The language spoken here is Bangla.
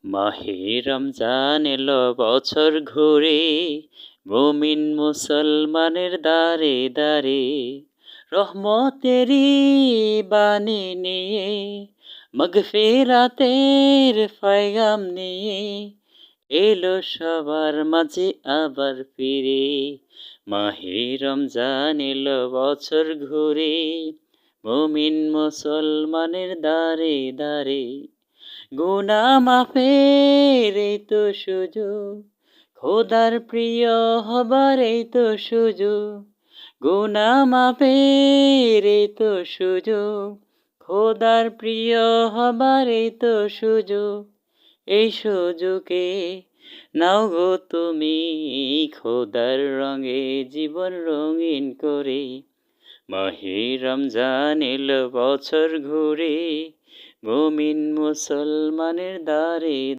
মাহে রমজান এলো বছর ঘুরে, মুমিন মুসলমানের দাঁড়ে দাঁড়ে রহমতেরই বাণী নিয়ে, মাগফিরাতের পয়গাম নিয়ে এলো সবার মাঝে আবার ফিরে। মাহে রমজান এলো বছর ঘুরে, মুমিন মুসলমানের দাঁড়ে দাঁড়ে গুনাহ মাফের এই তো সুযোগ, খোদার প্রিয় হবার এই তো সুযোগ। গুনাহ মাফের এই তো সুযোগ, খোদার প্রিয় হবার এই তো সুযোগ। এই সুযোগে নাও গো তুমি, খোদার রঙে জীবন রঙিন করে। মাহে রমজান এলো বছর ঘুরে, মুমিন মুসলমানের দ্বারে